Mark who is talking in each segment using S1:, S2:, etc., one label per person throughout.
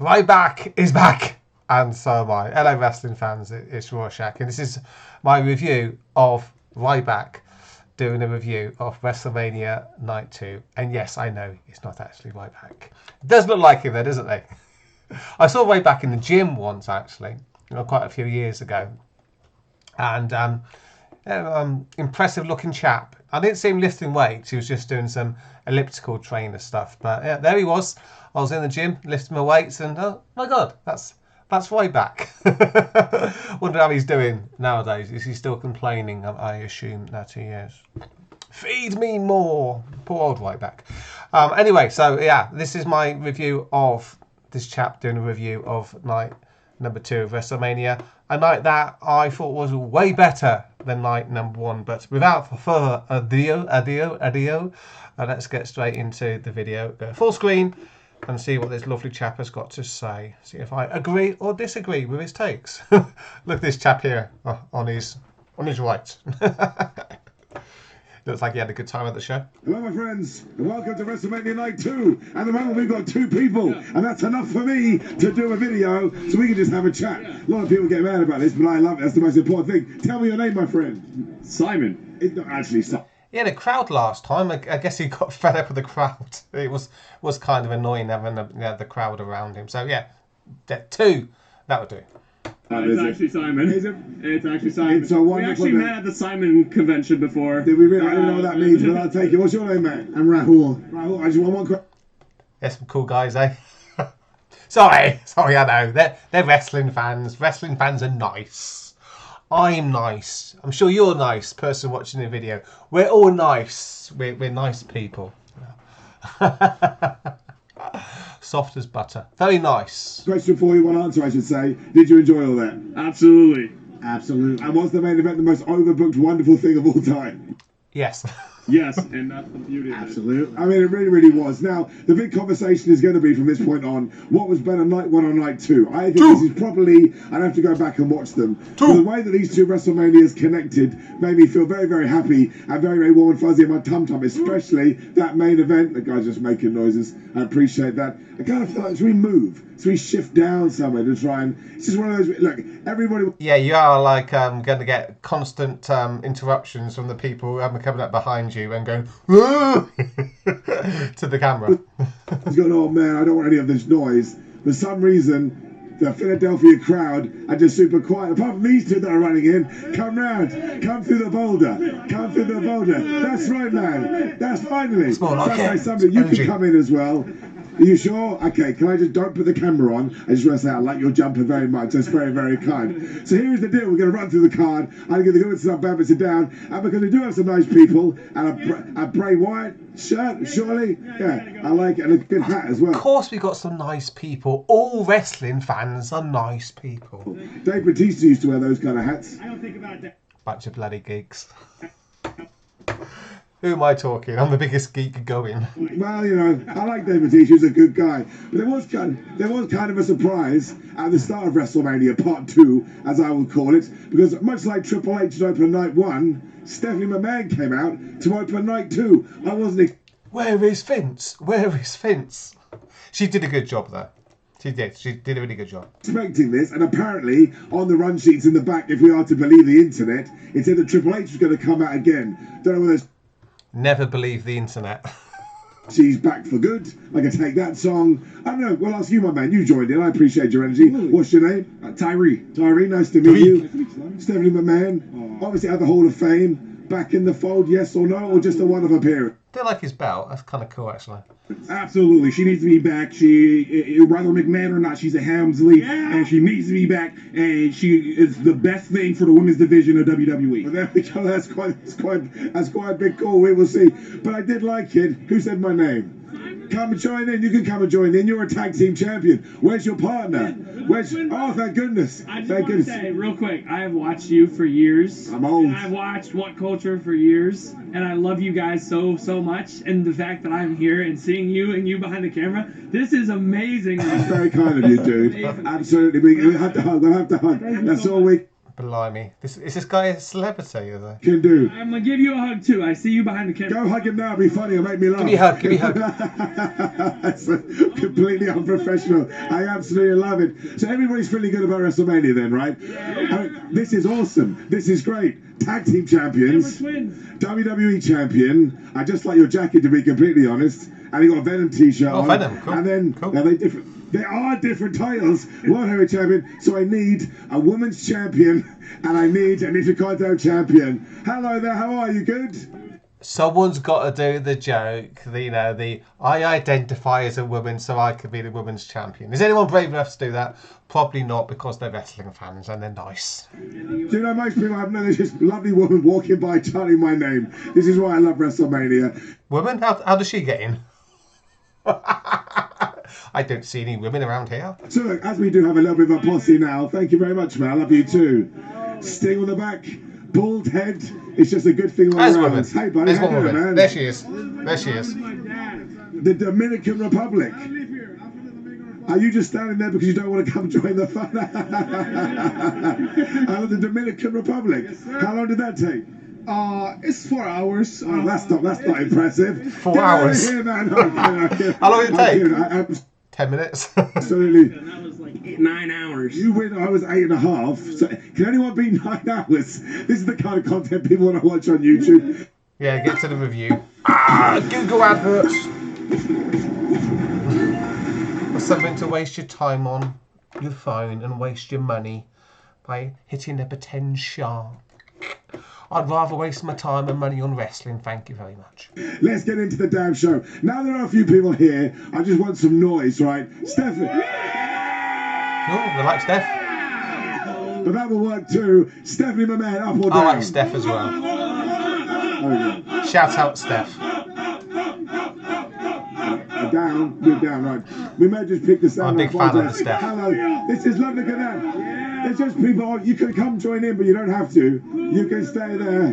S1: Ryback is back, and so am I. Hello, wrestling fans. It's Rorschach, and this is my review of Ryback, doing a review of WrestleMania Night 2. And yes, I know it's not actually Ryback. It does look like him, though, doesn't it? I saw Ryback in the gym once, actually, quite a few years ago, and impressive looking chap. I didn't see him lifting weights. He was just doing some elliptical trainer stuff. But yeah, there he was. I was in the gym lifting my weights, and oh my god, that's Ryback. Wonder how he's doing nowadays. Is he still complaining? I assume that he is. Feed me more. Poor old Ryback. Anyway, so yeah, this is my review of this chap doing a review of night number 2 of WrestleMania. A night that I thought was way better than night number 1. But without further ado, let's get straight into the video. Go full screen and see what this lovely chap has got to say. See if I agree or disagree with his takes. Look at this chap here on his right. Looks like he had a good time at the show.
S2: Hello, my friends, and welcome to WrestleMania Night 2. At the moment, we've got 2 people, and that's enough for me to do a video, so we can just have a chat. A lot of people get mad about this, but I love it. That's the most important thing. Tell me your name, my friend. Simon. It's not actually Simon.
S1: Yeah, the crowd last time. I guess he got fed up with the crowd. It was kind of annoying having the crowd around him. So yeah, 2. That would do.
S3: It's actually Simon.
S2: Is it?
S3: It's actually Simon.
S2: It's a wonderful
S3: we actually met at the Simon convention before.
S2: Did we really? I don't know what that means, but I'll take it. What's your name, man?
S4: I'm Rahul.
S2: Rahul, I just want one question.
S1: There's some cool guys, eh? Sorry, I know. They're wrestling fans. Wrestling fans are nice. I'm nice. I'm sure you're nice, person watching the video. We're all nice. We're nice people. Soft as butter. Very nice.
S2: Question for you, one answer, I should say. Did you enjoy all that?
S3: Absolutely.
S4: Absolutely.
S2: And was the main event the most overbooked, wonderful thing of all time?
S1: Yes.
S3: Yes, and that's the beauty of it.
S4: Absolutely.
S2: I mean, it really, really was. Now, the big conversation is going to be from this point on, what was better, night 1 or night 2? I think this is probably, I'd have to go back and watch them. But the way that these 2 WrestleManias connected made me feel very, very happy and very, very warm and fuzzy in my tum-tum, especially that main event. The guy's just making noises. I appreciate that. I kind of feel like, should we move? Should we shift down somewhere to try and... It's just one of those... Look, everybody...
S1: Yeah, you are like going to get constant interruptions from the people coming up behind you and going to the camera.
S2: He's going, oh man, I don't want any of this noise. For some reason, the Philadelphia crowd are just super quiet. Apart from these 2 that are running in, come round, come through the boulder, come through the boulder. That's right, man. That's finally.
S1: It's more like it.
S2: Somebody, you can come in as well. Are you sure? Okay, can I just don't put the camera on? I just want to say I like your jumper very much. That's very, very kind. So here's the deal. We're going to run through the card. I'm going to go into some bad sit down. And because we do have some nice people, and a Bray Wyatt shirt, surely. Yeah, I like it. And a good hat as well.
S1: Of course we got some nice people. All wrestling fans are nice people.
S2: Dave Bautista used to wear those kind of hats.
S3: I don't think about that.
S1: Bunch of bloody geeks. Who am I talking? I'm the biggest geek going.
S2: Well, you know, I like Dave Bautista. He's a good guy. But there was kind of a surprise at the start of WrestleMania Part 2, as I will call it, because much like Triple H to open Night 1, Stephanie McMahon came out to open Night 2. I wasn't...
S1: Where is Vince? Where is Vince? She did a good job, though. She did. She did a really good job.
S2: Expecting this, and apparently on the run sheets in the back, if we are to believe the internet, it said that Triple H was going to come out again. Don't know whether
S1: Never believe the internet.
S2: she's back for good. I can take that song. I don't know. Well, I'll ask you, my man. You joined in. I appreciate your energy. What's your name?
S4: Tyree.
S2: Tyree, nice to meet you. Stephanie McMahon, obviously at the Hall of Fame. Back in the fold, yes or no, or just a one-off appearance?
S1: I do like his belt. That's kind of cool, actually.
S4: Absolutely. She needs to be back. Whether McMahon or not, she's a Helmsley, and she needs to be back, and she is the best thing for the women's division of WWE.
S2: Well, there we go. That's quite a big call. We will see. But I did like it. Who said my name? Come and join in. You can come and join in. You're a tag team champion. Where's your partner? Oh, thank goodness.
S3: I just
S2: Thank
S3: want to
S2: goodness.
S3: say, real quick, I have watched you for years.
S2: I'm old.
S3: And I've watched What Culture for years, and I love you guys so much. And the fact that I'm here and seeing you and you behind the camera, this is amazing.
S2: That's very kind of you, dude. Absolutely. We'll have to hug. We'll have to hug. That's all we...
S1: Blimey. Is this guy a celebrity, is he?
S2: Can do.
S3: I'm gonna give you a hug too. I see you behind the camera.
S2: Go hug him now. Be funny and make me laugh.
S1: Give me a hug. Give me a hug.
S2: That's completely unprofessional. I absolutely love it. So everybody's feeling good about WrestleMania then, right? This is awesome. This is great. Tag team champions. WWE champion. I just like your jacket, to be completely honest. And you got a Venom t-shirt on.
S1: Venom. Cool.
S2: And then
S1: Cool.
S2: now there are different titles. World Heavyweight Champion. So I need a women's champion and I need an Intercontinental champion. Hello there. How are you? Good?
S1: Someone's got to do the joke. I identify as a woman, so I could be the women's champion. Is anyone brave enough to do that? Probably not, because they're wrestling fans and they're nice.
S2: Do you know, most people have known there's this lovely woman walking by chanting my name. This is why I love WrestleMania.
S1: Woman? How does she get in? I don't see any women around here.
S2: So look, as we do have a little bit of a posse now, thank you very much, man. I love you too. Sting on the back, bald head. It's just a good thing all
S1: There's
S2: around.
S1: woman.
S2: Hey, buddy,
S1: There's
S2: how
S1: one
S2: you doing,
S1: woman.
S2: man?
S1: There she is. There she is.
S2: The Dominican Republic. Are you just standing there because you don't want to come join the fun? Out of the Dominican Republic. How long did that take?
S4: It's 4 hours.
S2: Oh, that's not impressive.
S1: 4
S2: Get out of
S1: hours.
S2: here, man. How
S1: long did it take? 10 minutes.
S2: Absolutely.
S3: That was like 9 hours.
S2: You win. I was 8.5. So can anyone beat 9 hours? This is the kind of content people want to watch on YouTube.
S1: Yeah, get to the review. Google adverts. Something to waste your time on your phone and waste your money by hitting a pretend shark. I'd rather waste my time and money on wrestling, thank you very much.
S2: Let's get into the damn show. Now there are a few people here. I just want some noise, right? Stephanie.
S1: Oh, I like Steph.
S2: But that will work too. Stephanie, my man, up or down?
S1: I like Steph as well.
S2: Oh, yeah.
S1: Shout out Steph.
S2: Down, you're down, right. We may just pick the sound.
S1: I'm a big fan of the Steph.
S2: Hello, this is Love. Look at that. There's just people, you can come join in, but you don't have to. You can stay there.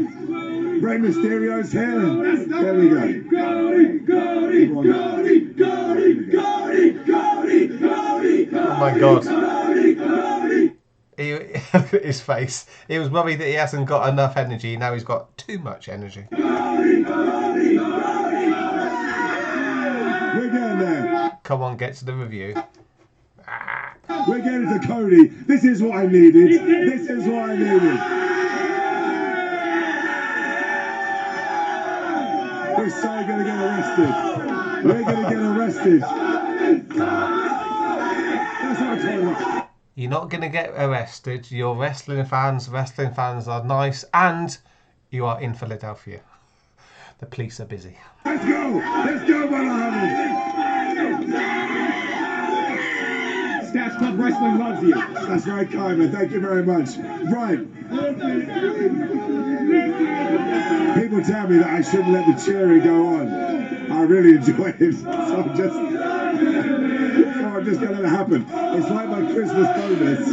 S2: Rey Mysterio's here. There we go.
S1: Oh my god. His face. He was worried that he hasn't got enough energy. Now he's got too much energy.
S2: We're getting there.
S1: Come on, get to the review.
S2: We're getting to Cody. This is what I needed. This is what I needed. We're so going to get arrested. We're going to get arrested. That's what I'm talking about.
S1: You're not going to get arrested. You're wrestling fans. Wrestling fans are nice. And you are in Philadelphia. The police are busy.
S2: Let's go. Let's go, Muhammad. Stats Club Wrestling loves you. That's very kind, man. Thank you very much. Right. People tell me that I shouldn't let the cheering go on. I really enjoy it. So I'm just going to let it happen. It's like my Christmas bonus.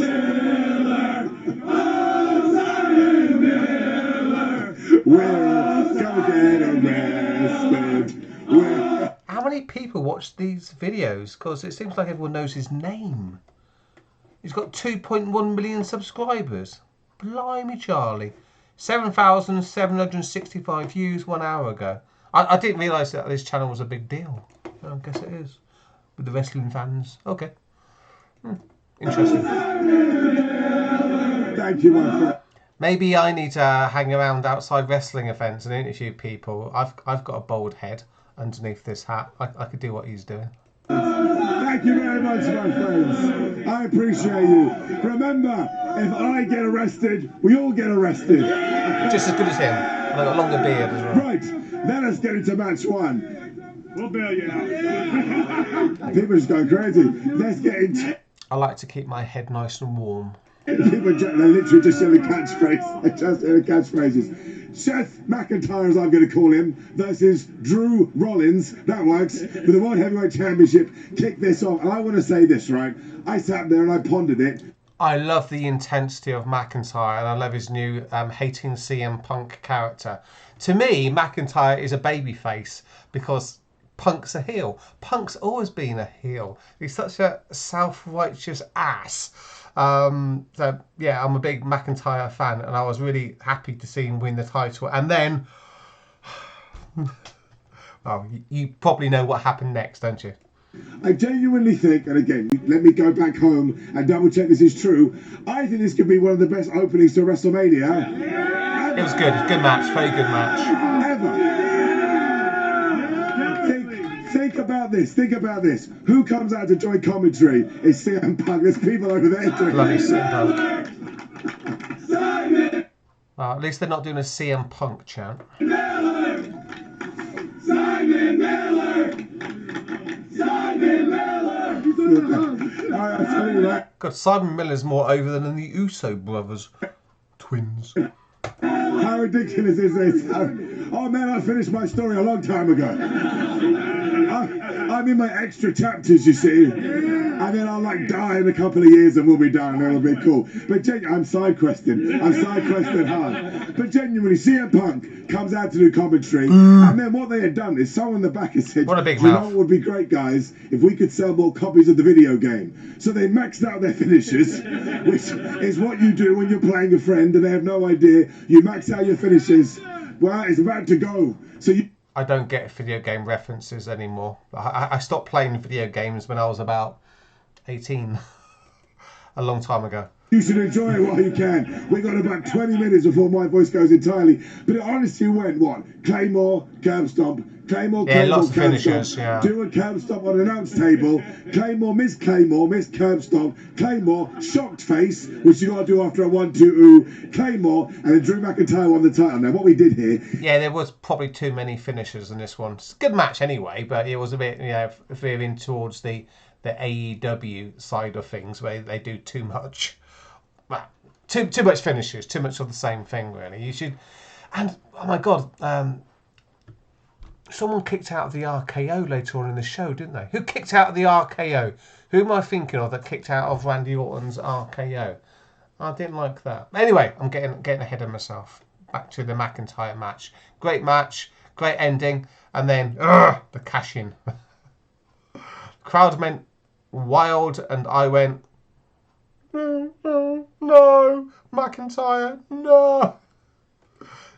S2: We'll go get arrested.
S1: How many people watch these videos? Because it seems like everyone knows his name. He's got 2.1 million subscribers. Blimey, Charlie. 7,765 views 1 hour ago. I didn't realise that this channel was a big deal. I guess it is. With the wrestling fans. Okay. Interesting.
S2: Thank you, my friend.
S1: Maybe I need to hang around outside wrestling events and interview people. I've got a bald head underneath this hat. I could do what he's doing.
S2: Thank you very much, my friends. I appreciate you. Remember, if I get arrested, we all get arrested.
S1: Just as good as him. And I've got a longer beard as well.
S2: Right, then let's get into match one.
S4: We'll bail you out.
S2: People are just going crazy. Let's get into...
S1: I like to keep my head nice and warm.
S2: People are literally just yelling catchphrases. They're just yelling catchphrases. Seth McIntyre, as I'm going to call him, versus Drew Rollins. That works. For the World Heavyweight Championship, kick this off. And I want to say this, right? I sat there and I pondered it.
S1: I love the intensity of McIntyre, and I love his new hating CM Punk character. To me, McIntyre is a babyface because Punk's a heel. Punk's always been a heel. He's such a self-righteous ass. So yeah, I'm a big McIntyre fan, and I was really happy to see him win the title. And then, well, you probably know what happened next, don't you?
S2: I genuinely think, and again, let me go back home and double check this is true. I think this could be one of the best openings to WrestleMania.
S1: It was good. Good match. Very good match.
S2: Ever. Think about this. Think about this. Who comes out to join commentary? It's CM Punk. There's people over there doing
S1: Bloody CM Punk. Well, at least they're not doing a CM Punk chant.
S3: Simon Miller! Simon Miller!
S2: I tell you that.
S1: God, Simon Miller's more over than the Uso brothers. Twins.
S2: How ridiculous is this? Oh man, I finished my story a long time ago. I'm in my extra chapters, you see. And then I'll like die in a couple of years and we'll be done and it'll be cool. But I'm side questing. I'm side questing hard. But genuinely, CM Punk comes out to do commentary. And then what they had done is someone in the back has said,
S1: what a big
S2: you know
S1: mouth.
S2: what would be great, guys, if we could sell more copies of the video game. So they maxed out their finishes, which is what you do when you're playing a friend and they have no idea. You max out your finishes. Well, it's about to go. So
S1: I don't get video game references anymore. I stopped playing video games when I was about 18. A long time ago.
S2: You should enjoy it while you can. We got about 20 minutes before my voice goes entirely. But it honestly went what? Claymore, curb stomp, Claymore,
S1: Yeah,
S2: Claymore,
S1: lots of
S2: curb
S1: finishes,
S2: stomp.
S1: yeah.
S2: Do a curb stomp on an announce table. Claymore, miss curb stomp. Claymore, shocked face, which you got to do after a 1-2 Claymore, and then Drew McIntyre won the title. Now, what we did here.
S1: Yeah, there was probably too many finishes in this one. It's a good match anyway, but it was a bit, veering towards the AEW side of things where they do too much. Well, too much finishes, too much of the same thing, really. You should. And oh my god, someone kicked out of the RKO later on in the show, didn't they? Who kicked out of the RKO? Who am I thinking of that kicked out of Randy Orton's RKO? I didn't like that. Anyway, I'm getting ahead of myself. Back to the McIntyre match. Great match, great ending, and then the cash in. Crowd went wild, and I went, no, McIntyre, no.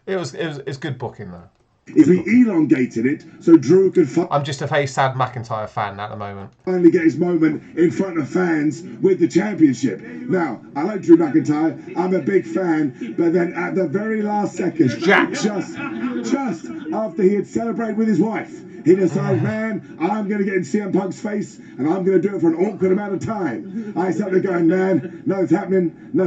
S1: It's good booking though.
S2: If we elongated it so Drew could
S1: I'm just a very sad McIntyre fan at the moment.
S2: finally get his moment in front of fans with the championship. Now, I like Drew McIntyre. I'm a big fan. But then at the very last second, just after he had celebrated with his wife, he decided, man, I'm going to get in CM Punk's face and I'm going to do it for an awkward amount of time. I sat there going, man, nothing's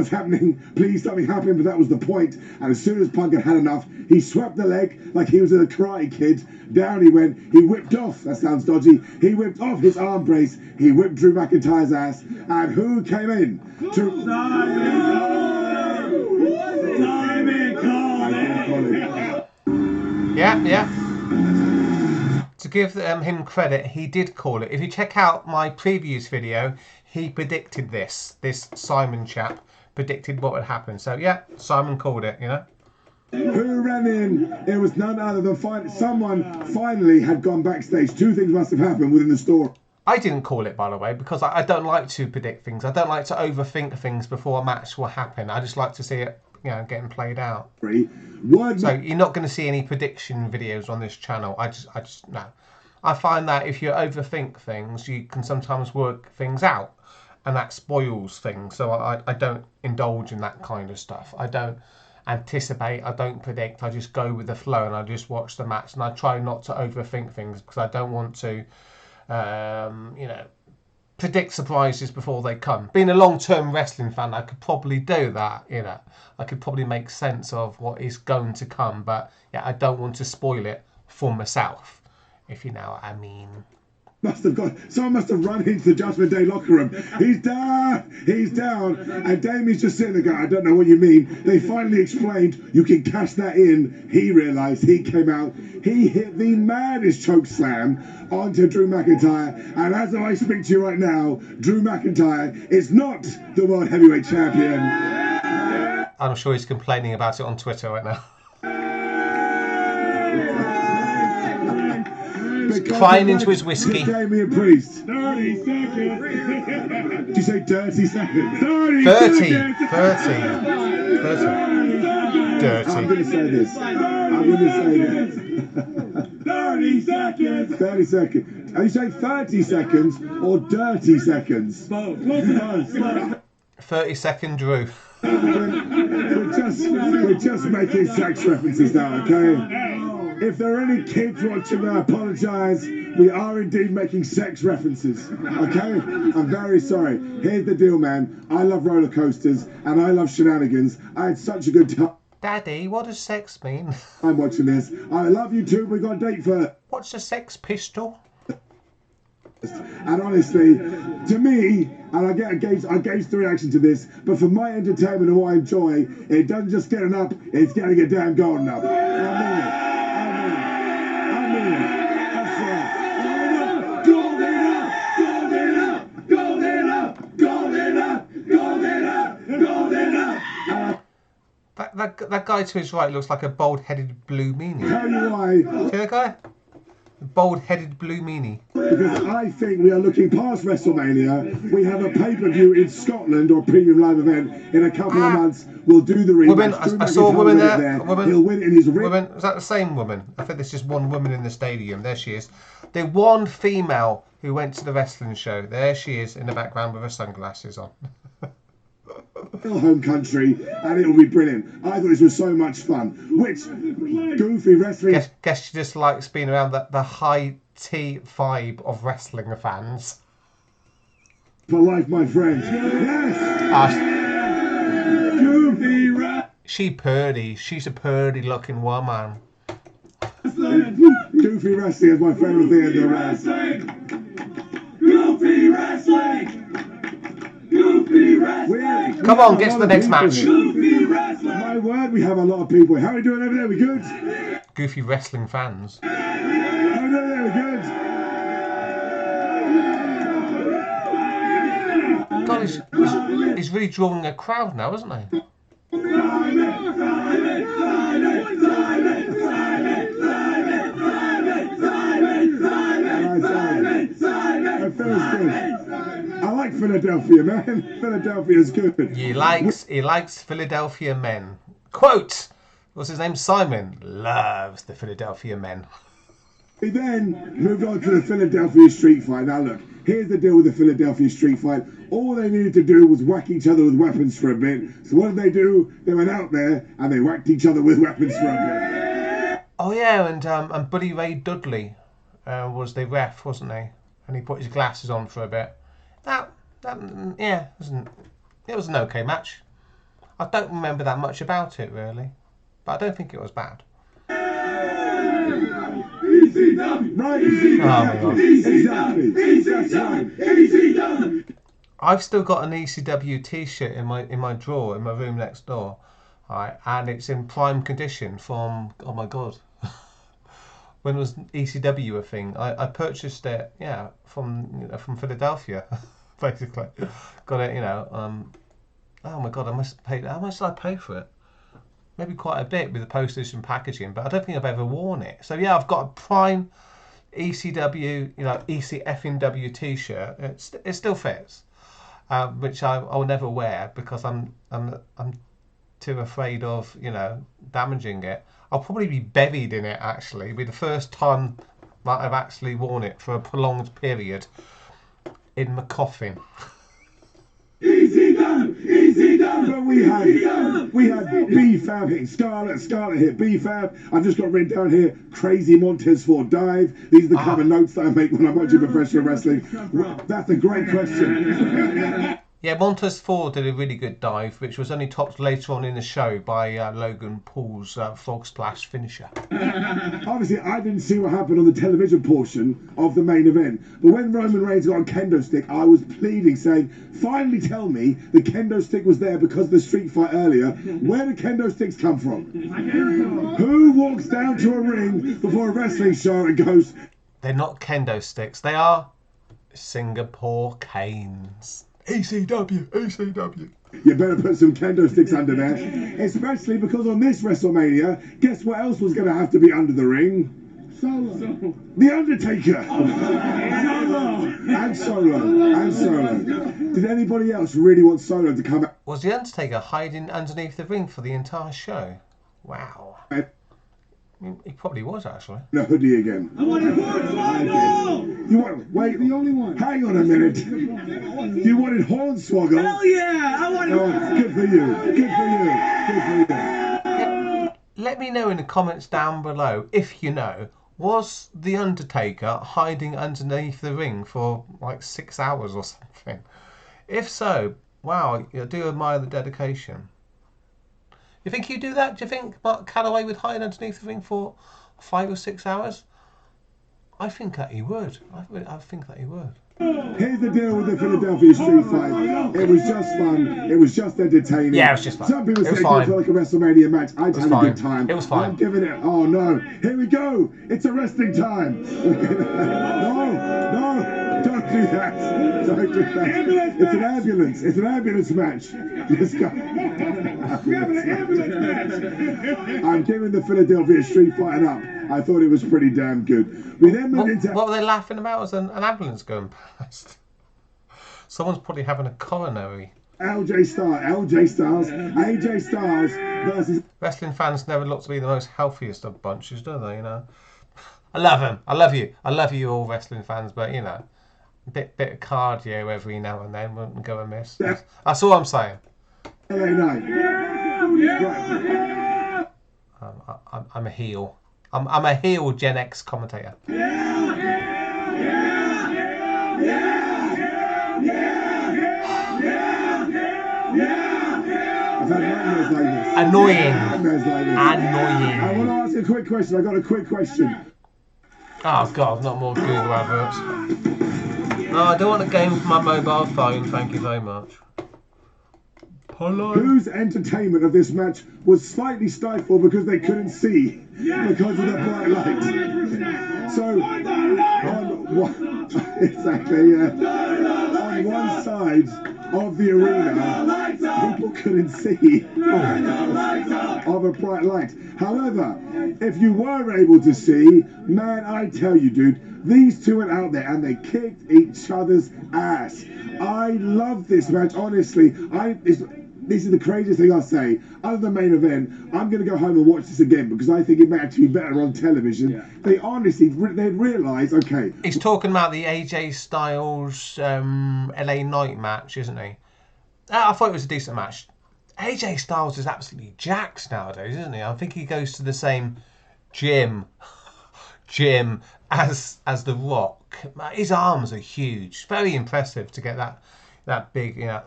S2: happening. Please something happened, but that was the point. And as soon as Punk had had enough, he swept the leg like he was a Karate Kid. Down he went. He whipped off, that sounds dodgy, he whipped off his arm brace. He whipped Drew McIntyre's ass. And who came in?
S1: Yeah. To give him credit, he did call it. If you check out my previous video, he predicted this. This Simon chap predicted what would happen. So yeah, Simon called it,
S2: Who ran in? It was none other than someone finally had gone backstage. Two things must have happened within the story.
S1: I didn't call it, by the way, because I don't like to predict things. I don't like to overthink things before a match will happen. I just like to see it, getting played out. So you're not going to see any prediction videos on this channel. I just no. I find that if you overthink things, you can sometimes work things out, and that spoils things. So I don't indulge in that kind of stuff. I don't anticipate. I don't predict. I just go with the flow, and I just watch the match, and I try not to overthink things because I don't want to, predict surprises before they come. Being a long-term wrestling fan, I could probably do that. I could probably make sense of what is going to come, but yeah, I don't want to spoil it for myself, if you know what I mean.
S2: Someone must have run into the Judgment Day locker room. He's down. And Damien's just sitting there going, I don't know what you mean. They finally explained you can cash that in. He realised, he came out, he hit the maddest choke slam onto Drew McIntyre. And as I speak to you right now, Drew McIntyre is not the World Heavyweight Champion.
S1: I'm sure he's complaining about it on Twitter right now. crying into his whiskey.
S2: Damian Priest. 30 seconds. Did you say 30 seconds?
S1: 30. 30. Dirty.
S2: I'm going to say this. 30 seconds. 30 seconds. Are you saying 30 seconds or dirty seconds? Both.
S1: 30-second Drew.
S2: We're just making sex references now, okay? If there are any kids watching, I apologise. We are indeed making sex references, okay? I'm very sorry. Here's the deal, man. I love roller coasters and I love shenanigans. I had such a good time.
S1: Daddy, what does sex mean?
S2: I'm watching this. I love you too. We got a date for.
S1: What's a Sex Pistol?
S2: And honestly, to me, and I gauge the reaction to this, but for my entertainment and what I enjoy, it doesn't just get an up, it's getting a damn golden up. I mean it. That's right. Golden up.
S1: That guy to his right looks like a bald-headed blue meanie.
S2: Tell you why.
S1: See that guy? Bald-headed blue meanie.
S2: Because I think we are looking past WrestleMania. We have a pay-per-view in Scotland or premium live event in a couple of months. We'll do the rematch.
S1: I saw a woman there.
S2: He'll win in his
S1: woman. Was that the same woman? I think there's just one woman in the stadium. There she is. The one female who went to the wrestling show. There she is in the background with her sunglasses on.
S2: Home country, and it'll be brilliant. I thought this was so much fun. Which goofy wrestling?
S1: Guess she just likes being around the high tea vibe of wrestling fans.
S2: For life, my friend. Yes. Goofy
S1: She's a purdy looking woman.
S2: Goofy wrestling is my favourite thing in the wrestling. Goofy wrestling.
S1: Come on, get to the next match.
S2: My word, we have a lot of people. How are we doing over there? We good?
S1: Goofy wrestling fans.
S2: How are we doing there? We good?
S1: God, he's really drawing a crowd now, isn't he? It feels good. I like Philadelphia, man. Philadelphia's good. He likes Philadelphia men. Quote, what's his name? Simon loves the Philadelphia men.
S2: We then moved on to the Philadelphia street fight. Now look, here's the deal with the Philadelphia street fight. All they needed to do was whack each other with weapons for a bit. So what did they do? They went out there and they whacked each other with weapons for a bit.
S1: Oh yeah, and Buddy Ray Dudley was the ref, wasn't he? And he put his glasses on for a bit. That it was an okay match. I don't remember that much about it really, but I don't think it was bad. I've still got an ECW T-shirt in my drawer in my room next door, right, and it's in prime condition from, oh my god, when was ECW a thing? I purchased it, from Philadelphia, basically. Got it, oh my god, I must pay. How much did I pay for it? Maybe quite a bit with the postage and packaging, but I don't think I've ever worn it. So yeah, I've got a prime ECW, ECFNW T-shirt. It still fits, which I'll never wear because I'm too afraid of damaging it. I'll probably be buried in it. Actually, it'll be the first time that I've actually worn it for a prolonged period in my coffin.
S2: Easy done. But we had B-Fab hitting Scarlett hit B-Fab. I've just got written down here, crazy Montez Ford dive. These are the kind of notes that I make when I'm watching professional wrestling. Well, that's a great question.
S1: Yeah, Montez Ford did a really good dive, which was only topped later on in the show by Logan Paul's frog splash finisher.
S2: Obviously, I didn't see what happened on the television portion of the main event, but when Roman Reigns got a kendo stick, I was pleading, saying, finally tell me the kendo stick was there because of the street fight earlier. Where do kendo sticks come from? Who walks down to a ring before a wrestling show and goes...
S1: They're not kendo sticks, they are Singapore canes. ECW.
S2: You better put some kendo sticks under there, especially because on this WrestleMania, guess what else was going to have to be under the ring? Solo. The Undertaker. And Solo. Did anybody else really want Solo to come out?
S1: Was the Undertaker hiding underneath the ring for the entire show? Wow. He probably was, actually.
S2: The hoodie again.
S3: I want a Hornswoggle!
S2: You want? Wait, the only one. Hang on a minute. You wanted Hornswoggle?
S3: Hell yeah! I want
S2: Good for you. Good for you.
S1: Let me know in the comments down below, if you know, was the Undertaker hiding underneath the ring for like 6 hours or something? If so, wow, I do admire the dedication. You think you do that? Do you think Mark Calloway would hide underneath the ring for 5 or 6 hours? I think that he would. I think that he would.
S2: Here's the deal with the Philadelphia Street Fight. It was just fun. It was just entertaining.
S1: Yeah, it was just fun.
S2: Some people
S1: It was
S2: say it
S1: fine.
S2: felt like a WrestleMania match. I had a
S1: fine.
S2: good time.
S1: It was fine.
S2: I'm giving it. Oh no! Here we go. It's a wrestling time. No, don't do that. Don't do that. It's an ambulance. It's an ambulance match. Let's go. I'm giving the Philadelphia Street Fight an up. I thought it was pretty damn good. We then moved into.
S1: What were they laughing about? Was an ambulance going past? Someone's probably having a coronary.
S2: AJ Styles versus.
S1: Wrestling fans never look to be the most healthiest of bunches, do they? You know. I love them. I love you. I love you all, wrestling fans. But you know, a bit of cardio every now and then wouldn't go amiss. That's all I'm saying.
S2: LA Knight.
S1: I'm a heel. I'm a heel Gen X commentator. Annoying.
S2: I want to ask a quick question. I got a quick question.
S1: Oh God, not more Google adverts. No, I don't want a game for my mobile phone. Thank you very much. Hello.
S2: Whose entertainment of this match was slightly stifled because they couldn't see because of the bright light. So, on one, exactly, on one side of the arena, people couldn't see of a bright light. However, if you were able to see, man, I tell you, dude, these two went out there and they kicked each other's ass. I love this match, honestly. This is the craziest thing I'll say. Other than main event, I'm going to go home and watch this again because I think it may actually be better on television. Yeah. They honestly, they'd realise, okay.
S1: He's talking about the AJ Styles LA Knight match, isn't he? I thought it was a decent match. AJ Styles is absolutely jacked nowadays, isn't he? I think he goes to the same gym as The Rock. His arms are huge. Very impressive to get that big, you know,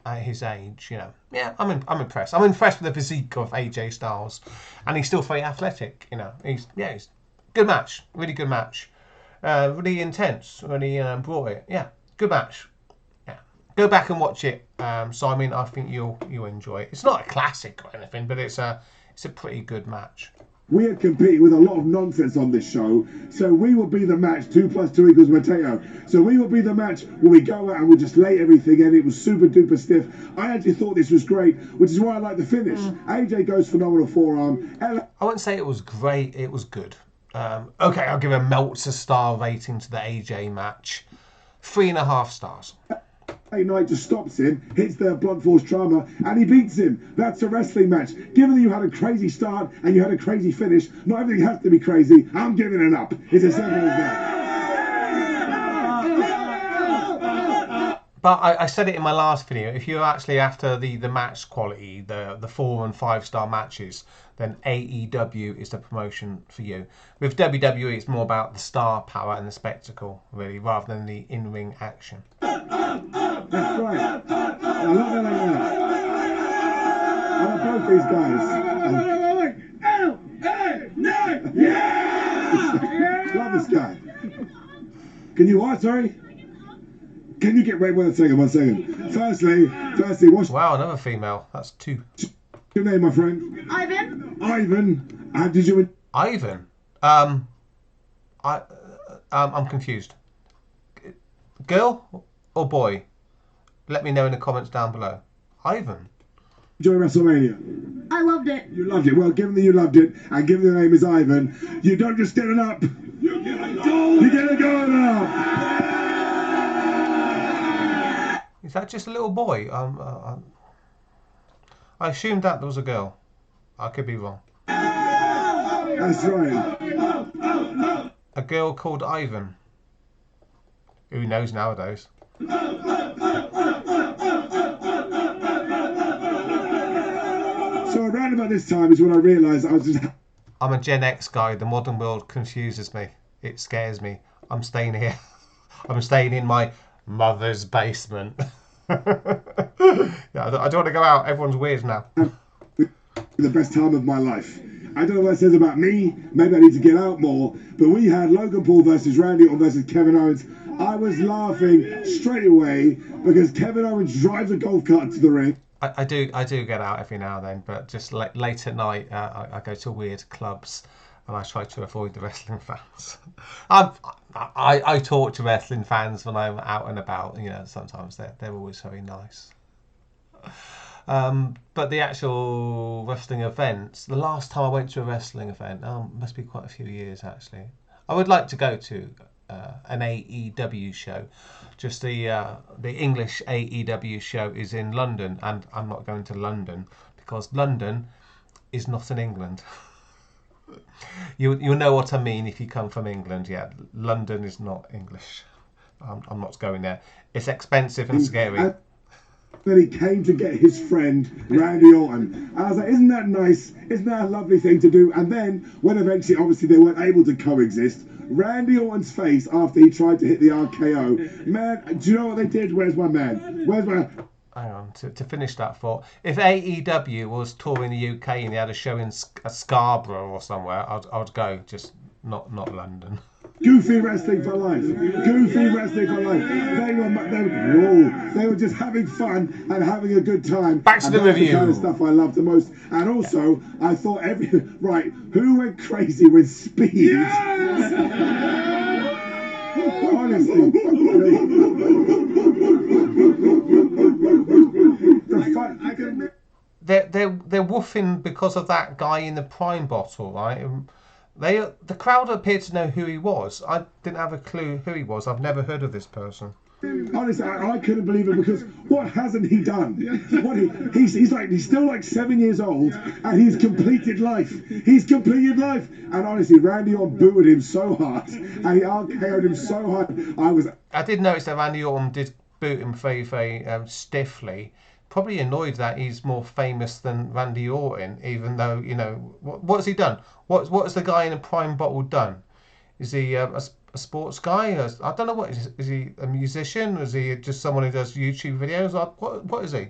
S1: at his age, you know. Yeah, I'm impressed. I'm impressed with the physique of AJ Styles, and he's still very athletic, you know. He's good match, really good match, really intense, really brought it. Yeah, good match. Yeah, go back and watch it, Simon. I think you'll enjoy it. It's not a classic or anything, but it's a pretty good match.
S2: We are competing with a lot of nonsense on this show, so we will be the match 2 + 2 = potato. So we will be the match where we go out and we just lay everything in. It was super duper stiff. I actually thought this was great, which is why I like the finish. AJ goes phenomenal forearm.
S1: I wouldn't say it was great. It was good. Okay, I'll give a Meltzer star rating to the AJ match. 3.5 stars.
S2: Knight just stops him, hits the blunt force trauma, and he beats him. That's a wrestling match. Given that you had a crazy start and you had a crazy finish, not everything has to be crazy. I'm giving it up. It's as simple as that.
S1: But I said it in my last video, if you're actually after the match quality, the 4 and 5 star matches, then AEW is the promotion for you. With WWE, it's more about the star power and the spectacle, really, rather than the in-ring action.
S2: That's right. I love it like that. I love both these guys. Yeah! Love this guy. Can you what? Sorry? Can you wait 1 second. Firstly, what's
S1: another female. That's 2.
S2: Your name, my friend? Ivan. How did you?
S1: Ivan. I'm confused. Girl or boy? Let me know in the comments down below. Ivan.
S2: Enjoy WrestleMania.
S5: I loved it.
S2: You loved it. Well, given that you loved it, and given the name is Ivan, you don't just get it up. You get it going up.
S1: Is that just a little boy? I assumed that was a girl. I could be wrong.
S2: That's right.
S1: A girl called Ivan. Who knows nowadays?
S2: So around about this time is when I realised I was just...
S1: I'm a Gen X guy. The modern world confuses me. It scares me. I'm staying here. I'm staying in my mother's basement. Yeah, I don't want to go out. Everyone's weird now.
S2: The best time of my life. I don't know what it says about me. Maybe I need to get out more. But we had Logan Paul versus Randy Orton versus Kevin Owens. I was laughing straight away because Kevin Owens drives a golf cart to the ring.
S1: I do get out every now and then, but just late at night, I go to weird clubs and I try to avoid the wrestling fans. I talk to wrestling fans when I'm out and about. You know, sometimes they're always very nice. But the actual wrestling events, the last time I went to a wrestling event, must be quite a few years actually. I would like to go to an AEW show. Just the English AEW show is in London, and I'm not going to London because London is not in England. You'll know what I mean if you come from England. Yeah, London is not English. I'm not going there. It's expensive and scary.
S2: Then he came to get his friend Randy Orton. I was like, isn't that nice? Isn't that a lovely thing to do? And then, when eventually, obviously, they weren't able to coexist, Randy Orton's face after he tried to hit the RKO. Man, do you know what they did? Where's my man? Where's my...
S1: Hang on, to finish that thought. If AEW was touring the UK and they had a show in Scarborough or somewhere, I'd go, just not London.
S2: Goofy wrestling for life. Goofy wrestling for life. They were just having fun and having a good time.
S1: Back to the review.
S2: The kind of stuff I love the most. And also, I thought right, who went crazy with Speed? Yes! Honestly.
S1: They're woofing because of that guy in the prime bottle, right? The crowd appeared to know who he was. I didn't have a clue who he was. I've never heard of this person.
S2: Honestly, I couldn't believe it because what hasn't he done? He's still like 7 years old and he's completed life. He's completed life. And honestly, Randy Orton booted him so hard and he RKO'd him so hard. I
S1: did notice that Randy Orton did boot him very, very stiffly. Probably annoyed that he's more famous than Randy Orton, even though, you know, what's he done? What's the guy in the prime bottle done? Is he a sports guy? I don't know what is he a musician? Is he just someone who does YouTube videos? What is he?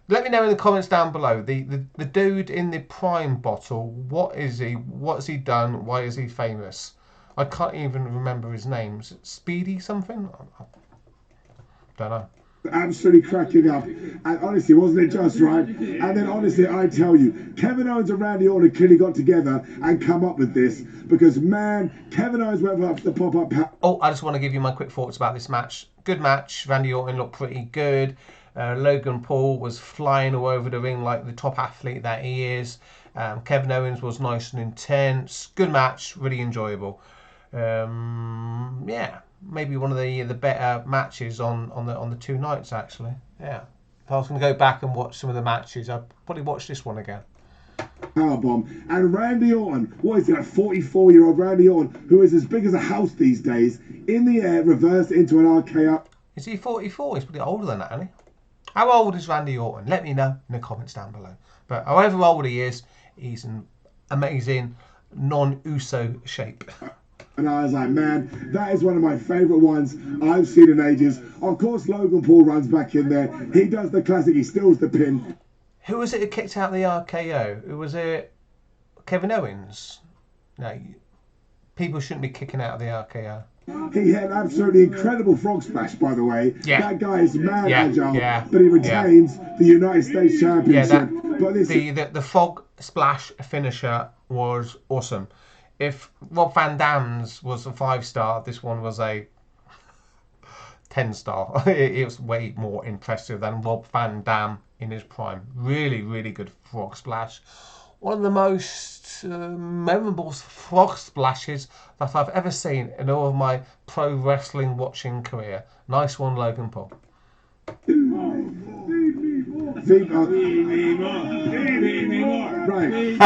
S1: Let me know in the comments down below. The dude in the prime bottle, what is he? What's he done? Why is he famous? I can't even remember his name. Is it Speedy something? I don't know.
S2: Absolutely cracking up, and honestly, wasn't it just right? And then honestly, I tell you, Kevin Owens and Randy Orton clearly got together and come up with this because man, Kevin Owens went up to the pop-up.
S1: Oh, I just want to give you my quick thoughts about this match. Good match. Randy Orton looked pretty good. Logan Paul was flying all over the ring like the top athlete that he is. Kevin Owens was nice and intense. Good match, really enjoyable. Yeah. Maybe one of the better matches on the two nights actually. Yeah. If I was going to go back and watch some of the matches, I'd probably watch this one again.
S2: Powerbomb. And Randy Orton, what is it, like 44-year-old Randy Orton, who is as big as a house these days, in the air, reversed into an RKO.
S1: Is he 44? He's pretty older than that, isn't he? How old is Randy Orton? Let me know in the comments down below. But however old he is, he's an amazing non-Uso shape.
S2: And I was like, man, that is one of my favourite ones I've seen in ages. Of course, Logan Paul runs back in there. He does the classic. He steals the pin.
S1: Who was it who kicked out the RKO? Who was it? Kevin Owens? No, people shouldn't be kicking out of the RKO.
S2: He had an absolutely incredible frog splash, by the way.
S1: Yeah.
S2: That guy is mad agile,
S1: yeah,
S2: but he retains the United States Championship. But
S1: the frog splash finisher was awesome. If Rob Van Dam's was a 5-star, this one was a 10-star. It was way more impressive than Rob Van Dam in his prime. Really, really good frog splash. One of the most memorable frog splashes that I've ever seen in all of my pro wrestling watching career. Nice one, Logan Paul.
S2: Feet up. Right.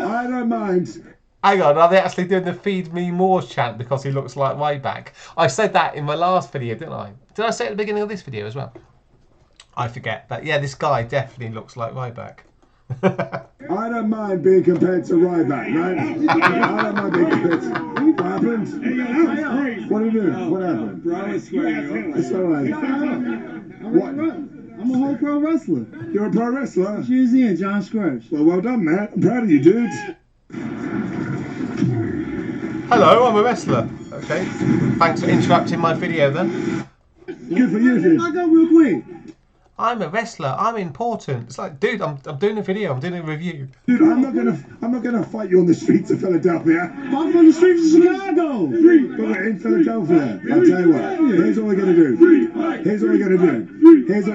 S2: I don't mind.
S1: Hang on, are they actually doing the Feed Me More chant because he looks like Ryback? I said that in my last video, didn't I? Did I say it at the beginning of this video as well? I forget. But yeah, this guy definitely looks like Ryback.
S2: I don't mind being compared to Ryback, right? I don't mind being compared to... What happened? What are you doing? What happened? It's all right. What?
S5: I'm a whole pro wrestler.
S2: You're a pro wrestler?
S5: Cheers in, John Scrubs.
S2: Well done, man. I'm proud of you, dude.
S1: Hello, I'm a wrestler. Okay. Thanks for interrupting my video then.
S2: Good for you, dude.
S5: I go real quick.
S1: I'm a wrestler. I'm important. It's like, dude, I'm doing a video. I'm doing a review.
S2: Dude, I'm not gonna fight you on the streets of Philadelphia.
S5: I'm from the streets of Chicago.
S2: But we're in Philadelphia. I'll tell you what. Here's what we're gonna do. Here's what we're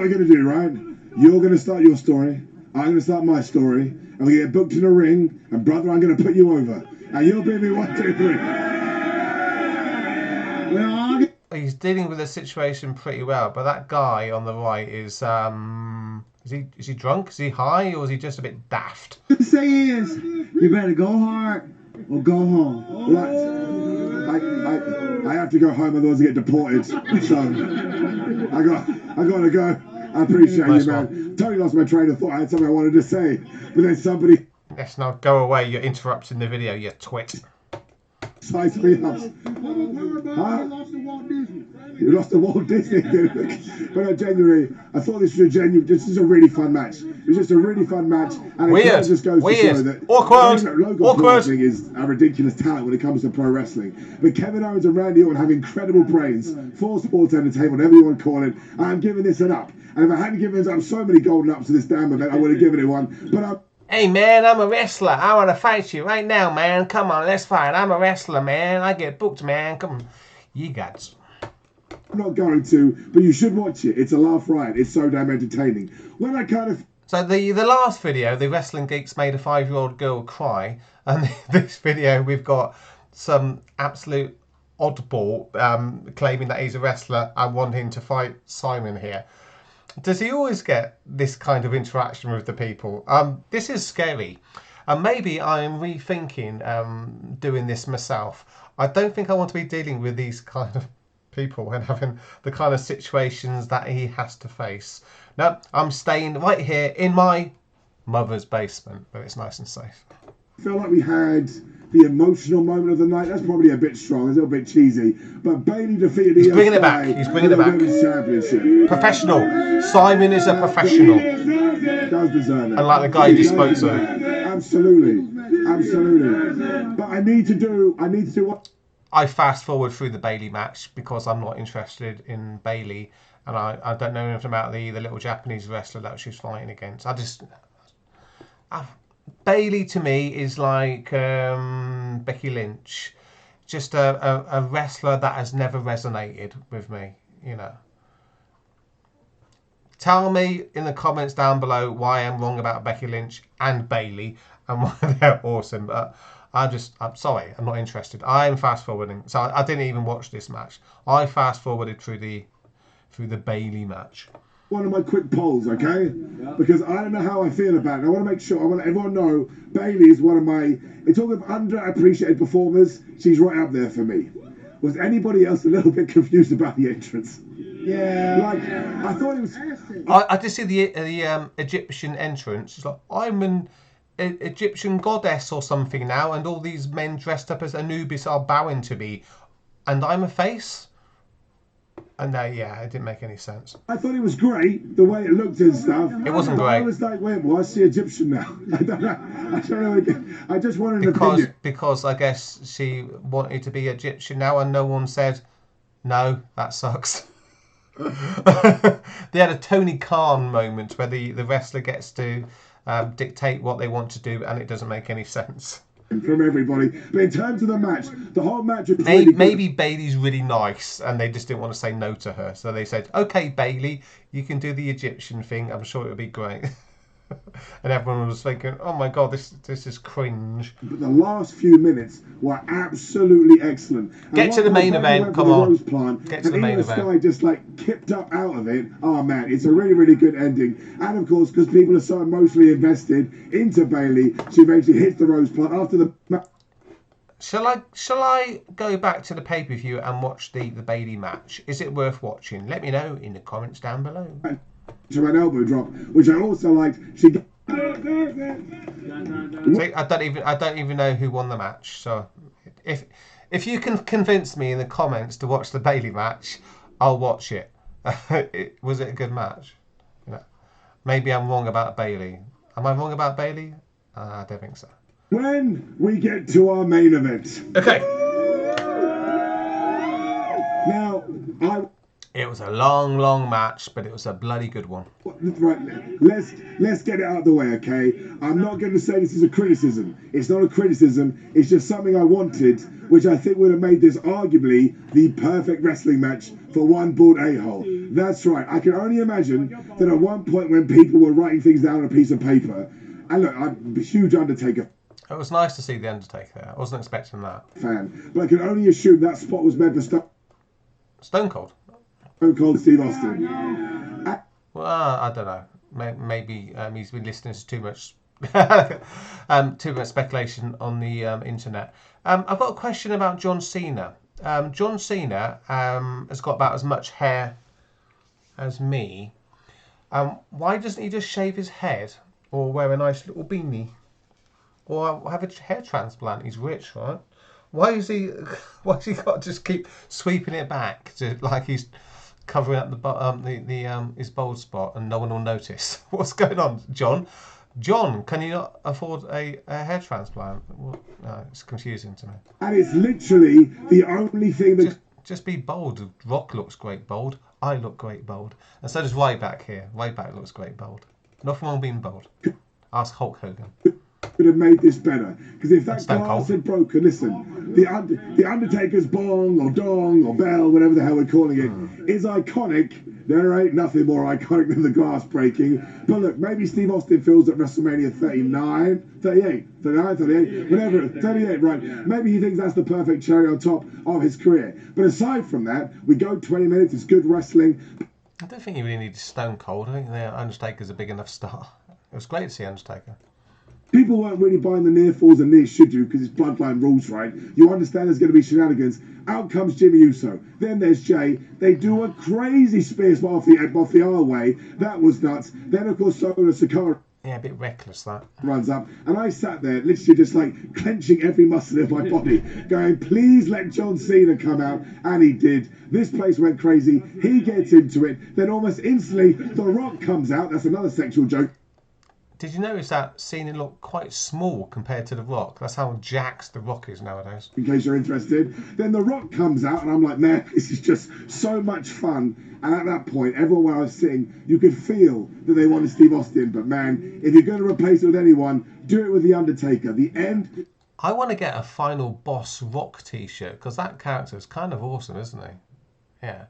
S2: gonna do, right? You're gonna start your story. I'm gonna start my story. And we get booked in a ring. And brother, I'm gonna put you over. And you'll beat me 1, 2, 3.
S5: Well,
S1: He's dealing with the situation pretty well, but that guy on the right is he drunk? Is he high, or is he just a bit daft?
S5: what to say is, you better go hard or go home.
S2: Right. I have to go home, otherwise I get deported. So I gotta go. I appreciate
S1: Nice
S2: you, man. Totally lost my train of thought. I had something I wanted to say, but then somebody
S1: Yes, now go away. You're interrupting the video, you twit.
S2: sized me up. Huh? You lost to Walt Disney. But no, genuinely, I thought this was this is a really fun match. It was just a really fun match. And it kind of just goes to show that
S1: Awkward.
S2: Logan Paul, I think, is a ridiculous talent when it comes to pro wrestling. But Kevin Owens and Randy Orton have incredible brains for sports entertainment, whatever you want to call it. I'm giving this an up. And if I hadn't given up so many golden ups to this damn event, I would have given it one. But
S1: Hey man, I'm a wrestler. I want to fight you right now, man. Come on, let's fight. I'm a wrestler, man. I get booked, man. Come on. You guys.
S2: I'm not going to, but you should watch it. It's a laugh riot. It's so damn entertaining. When I kind of...
S1: So the last video, the Wrestling Geeks made a 5-year-old girl cry. And this video, we've got some absolute oddball claiming that he's a wrestler and wanting to fight Simon here. Does he always get this kind of interaction with the people? This is scary. And maybe I'm rethinking doing this myself. I don't think I want to be dealing with these kind of people and having the kind of situations that he has to face. No, I'm staying right here in my mother's basement, where it's nice and safe.
S2: I feel like we had the emotional moment of the night. That's probably a bit strong, a little bit cheesy. But Bailey defeated the
S1: He's bringing it back. He's bringing it back.
S2: Championship.
S1: Professional. Simon is a professional.
S2: Does deserve it.
S1: And like the guy you just spoke to.
S2: Absolutely. But I need to do what?
S1: I fast forward through the Bailey match because I'm not interested in Bailey, and I don't know anything about the little Japanese wrestler that she's fighting against. Bailey to me is like Becky Lynch, just a wrestler that has never resonated with me, you know. Tell me in the comments down below why I'm wrong about Becky Lynch and Bailey and why they're awesome, but I'm sorry, I'm not interested. I'm fast forwarding, so I didn't even watch this match. I fast forwarded through the Bailey match.
S2: One of my quick polls, okay? Because I don't know how I feel about it. I want to make sure, I want to let everyone know Bailey is one of my, it's all of underappreciated performers. She's right up there for me. Was anybody else a little bit confused about the entrance?
S5: Yeah.
S2: Like, I thought it was...
S1: I did see the Egyptian entrance. It's like, I'm an Egyptian goddess or something now, and all these men dressed up as Anubis are bowing to me, and I'm a face? And yeah, it didn't make any sense.
S2: I thought it was great, the way it looked and stuff.
S1: It wasn't
S2: but
S1: great.
S2: I was like, wait, what's the Egyptian now? I don't know. I just wanted an opinion.
S1: Because I guess she wanted to be Egyptian now, and no one said, no, that sucks. They had a Tony Khan moment where the wrestler gets to dictate what they want to do, and it doesn't make any sense.
S2: from everybody. But in terms of the match, the whole match was really good.
S1: Maybe Bailey's really nice and they just didn't want to say no to her. So they said, okay, Bailey, you can do the Egyptian thing. I'm sure it'll be great. And everyone was thinking, oh my God, this is cringe.
S2: But the last few minutes were absolutely excellent. And
S1: Get to the main event, come on.
S2: Get to the main event. Sky just like kipped up out of it. Oh man, it's a really, really good ending. And of course, because people are so emotionally invested into Bailey, she eventually hits the rose plant after the match.
S1: Shall I go back to the pay-per-view and watch the Bailey match? Is it worth watching? Let me know in the comments down below.
S2: To an elbow drop, which I also liked. She.
S1: See, I don't even know who won the match. So, if you can convince me in the comments to watch the Bailey match, I'll watch it. Was it a good match? You know, maybe I'm wrong about Bailey. Am I wrong about Bailey? I don't think so.
S2: When we get to our main event.
S1: Okay.
S2: Now,
S1: It was a long match, but it was a bloody good one.
S2: Right, let's get it out of the way, okay? I'm not going to say this is a criticism. It's not a criticism. It's just something I wanted, which I think would have made this arguably the perfect wrestling match for one bald a-hole. That's right. I can only imagine that at one point when people were writing things down on a piece of paper, and look, I'm a huge Undertaker
S1: It was nice to see the Undertaker. I wasn't expecting that.
S2: fan, but I can only assume that spot was meant for
S1: Stone Cold.
S2: Stone Cold Steve Austin.
S1: Well, I don't know. Maybe he's been listening to too much, too much speculation on the internet. I've got a question about John Cena. John Cena has got about as much hair as me. Why doesn't he just shave his head or wear a nice little beanie or have a hair transplant? He's rich, right? Why has he got to just keep sweeping it back to like he's covering up the his bald spot and no one will notice? What's going on, John? John, can you not afford a hair transplant? Well, no, it's confusing to me.
S2: And it's literally the only thing that...
S1: Just be bold. Rock looks great bold. I look great bold. And so does Ryback here. Ryback looks great bold. Nothing wrong being bold. Ask Hulk Hogan.
S2: Would have made this better, because if that glass had broken, listen, the Undertaker's bong or dong or bell, whatever the hell we're calling it, is iconic. There ain't nothing more iconic than the glass breaking. But look, maybe Steve Austin feels at WrestleMania 38, right? Maybe he thinks that's the perfect cherry on top of his career. But aside from that, we go 20 minutes, it's good wrestling.
S1: I don't think you really need Stone Cold. I think the Undertaker's a big enough star. It was great to see Undertaker.
S2: People weren't really buying the near falls, and near should do, because it's bloodline rules, right? You understand there's going to be shenanigans. Out comes Jimmy Uso. Then there's Jay. They do a crazy spear spot off the R-way. That was nuts. Then, of course, Solo Sikoa
S1: Yeah, a bit reckless, that.
S2: runs up. And I sat there, literally just like clenching every muscle in my body, going, please let John Cena come out. And he did. This place went crazy. He gets into it. Then almost instantly, The Rock comes out. That's another sexual joke.
S1: Did you notice that Cena looked quite small compared to The Rock? That's how jacked The Rock is nowadays.
S2: In case you're interested. Then The Rock comes out and I'm like, man, this is just so much fun. And at that point, everyone where I was sitting, you could feel that they wanted Steve Austin. But man, if you're going to replace it with anyone, do it with The Undertaker. The end.
S1: I want to get a Final Boss Rock t-shirt because that character is kind of awesome, isn't he? Yeah.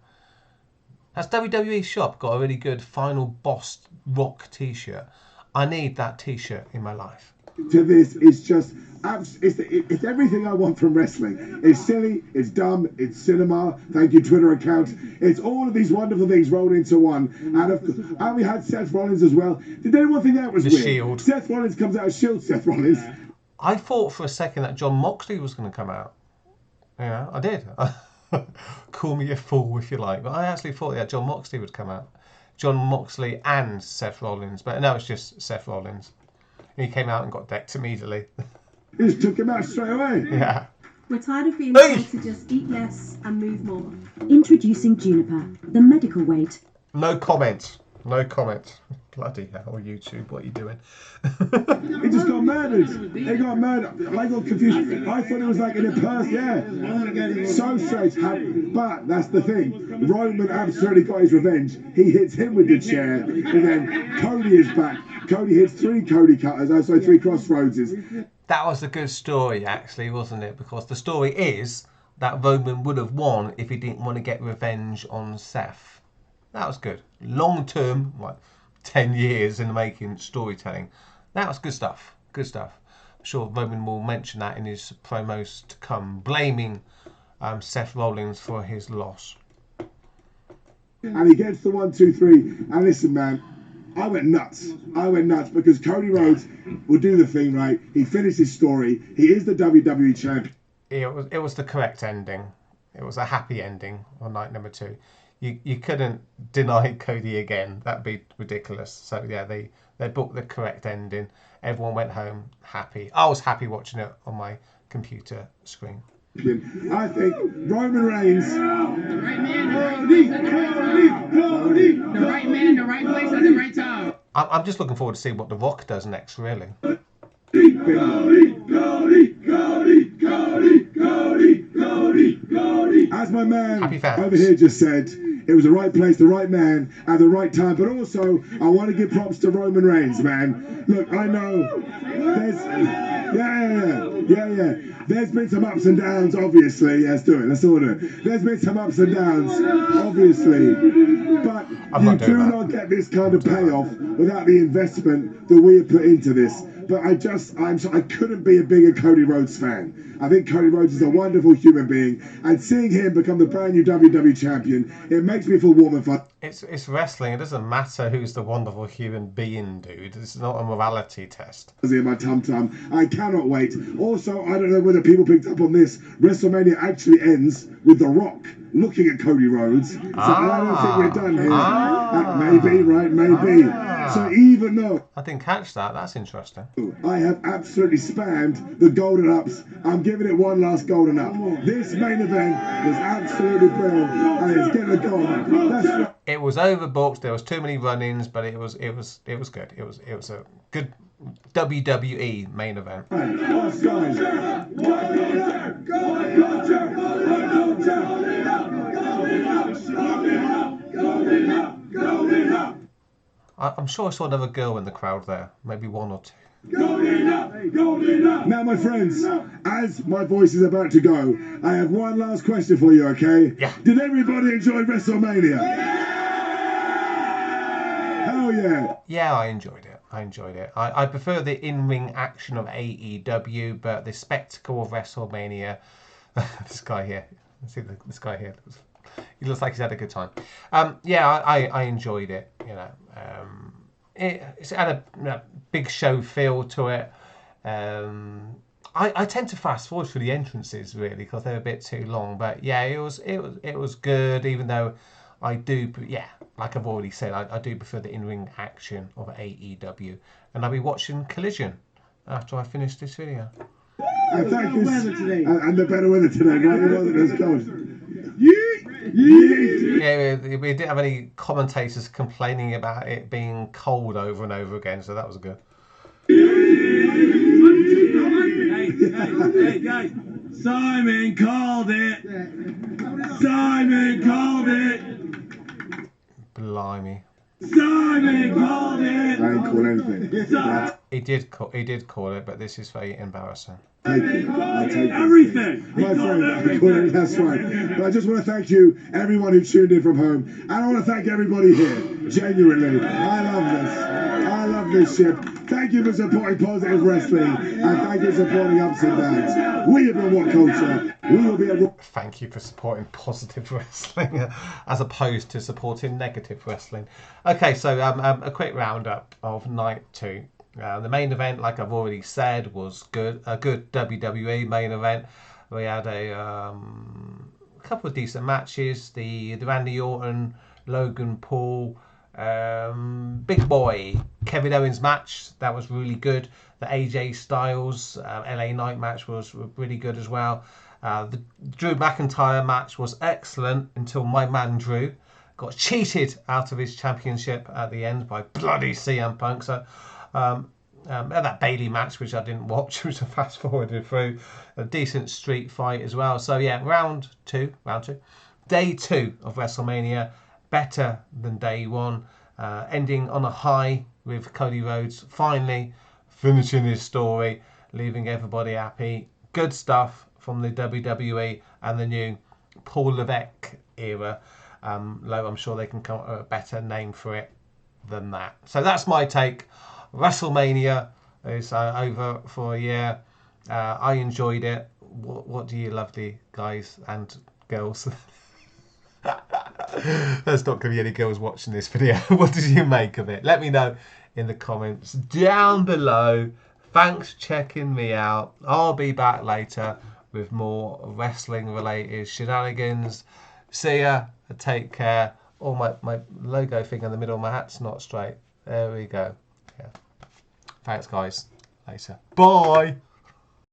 S1: Has WWE Shop got a really good Final Boss Rock t-shirt? I need that t-shirt in my life.
S2: To this is just, it's everything I want from wrestling. It's silly, it's dumb, it's cinema, thank you Twitter account. It's all of these wonderful things rolled into one. And we had Seth Rollins as well. Did anyone think that was weird?
S1: Shield.
S2: Seth Rollins comes out as Shield Seth Rollins.
S1: I thought for a second that John Moxley was going to come out. Yeah, I did. Call me a fool if you like. But I actually thought that John Moxley would come out. John Moxley and Seth Rollins, but no, it's just Seth Rollins. He came out and got decked immediately.
S2: Just took him out straight away.
S1: Yeah.
S6: We're tired of being told to just eat less and move more. Introducing Juniper, the medical weight.
S1: No comment. No comment. Bloody hell, YouTube, what are you doing?
S2: He just got murdered. They got murdered. I got confused. I thought it was like an in-person, yeah. So strange. But that's the thing. Roman absolutely got his revenge. He hits him with the chair. And then Cody is back. Cody hits three Cody cutters. Oh, sorry, three crossroadses.
S1: That was a good story, actually, wasn't it? Because the story is that Roman would have won if he didn't want to get revenge on Seth. That was good. Long term, like 10 years in the making storytelling. That was good stuff. Good stuff. I'm sure Roman will mention that in his promos to come, blaming Seth Rollins for his loss.
S2: And he gets the 1, 2, 3. And listen, man, I went nuts. I went nuts because Cody Rhodes will do the thing, right? He finished his story. He is the WWE champion.
S1: It was the correct ending. It was a happy ending on night number 2. You couldn't deny Cody again. That'd be ridiculous. So yeah, they booked the correct ending. Everyone went home happy. I was happy watching it on my computer screen.
S2: I think Roman Reigns.
S3: The right man, the right place at the right time. The right man, the right place at the right time.
S1: I'm just looking forward to see what The Rock does next, really.
S2: As my man
S1: Happy fans.
S2: over here just said, it was the right place, the right man, at the right time. But also, I want to give props to Roman Reigns, man. Look, I know there's... Yeah. There's been some ups and downs, obviously. Let's do it. Let's all do it. There's been some ups and downs, obviously. But you do not get this kind of payoff without the investment that we have put into this. But I couldn't be a bigger Cody Rhodes fan. I think Cody Rhodes is a wonderful human being, and seeing him become the brand new WWE champion, it makes me feel warm and fuzzy.
S1: It's wrestling. It doesn't matter who's the wonderful human being, dude. It's not a morality test.
S2: In my tum-tum. I cannot wait. Also, I don't know whether people picked up on this. WrestleMania actually ends with The Rock looking at Cody Rhodes. So I don't think we're done here. Maybe, right? Maybe. So even though
S1: I didn't catch that. That's interesting.
S2: I have absolutely spammed the golden ups, I'm giving it one last golden up. This main event was absolutely brilliant, and it's getting a golden. That's right.
S1: It was overbooked. There was too many run-ins, but it was good. It was a good WWE main event. I'm sure I saw another girl in the crowd there, maybe one or two.
S2: Now, my friends, as my voice is about to go, I have one last question for you, okay?
S1: Yeah.
S2: Did everybody enjoy WrestleMania? Hell yeah.
S1: Yeah, I enjoyed it. I prefer the in-ring action of AEW, but the spectacle of WrestleMania. This guy here. See this guy here. He looks like he's had a good time. Yeah, I enjoyed it. You know, it's had a big show feel to it. I tend to fast forward through the entrances really because they're a bit too long. But yeah, it was good. Even though I do, like I've already said, I do prefer the in-ring action of AEW, and I'll be watching Collision after I finish this video.
S2: And thank you. And the better weather today, right? It wasn't as cold.
S1: Yeah, we didn't have any commentators complaining about it being cold over and over again, so that was good.
S3: Hey, guys. Simon called it. Simon called it.
S1: Blimey.
S3: Simon called it.
S2: I ain't called anything.
S1: He did call it, but this is very embarrassing.
S2: I'll take it.
S3: Everything.
S2: My friend, that's right. But I just want to thank you, everyone who tuned in from home. And I want to thank everybody here. Genuinely. I love this ship. Thank you for supporting positive wrestling. And thank you for supporting ups and downs. We have been What Culture. We will be at...
S1: Thank you for supporting positive wrestling as opposed to supporting negative wrestling. Okay, so a quick roundup of night 2. The main event, like I've already said, was good. A good WWE main event. We had a couple of decent matches. The Randy Orton, Logan Paul, Big Boy, Kevin Owens match. That was really good. The AJ Styles LA Knight match was really good as well. The Drew McIntyre match was excellent until my man Drew got cheated out of his championship at the end by bloody CM Punk. So that Bailey match, which I didn't watch, which I fast forwarded through, a decent street fight as well. So yeah, round two, day 2 of WrestleMania, better than day 1, ending on a high with Cody Rhodes finally finishing his story, leaving everybody happy. Good stuff from the WWE and the new Paul Levesque era. Though I'm sure they can come up with a better name for it than that. So that's my take. WrestleMania is over for a year. I enjoyed it. What do you lovely guys and girls? There's not going to be any girls watching this video. What did you make of it? Let me know in the comments down below. Thanks for checking me out. I'll be back later with more wrestling related shenanigans. See ya. Take care. Oh, my logo thing in the middle of my hat's not straight. There we go. Yeah. Thanks guys. Later. Bye.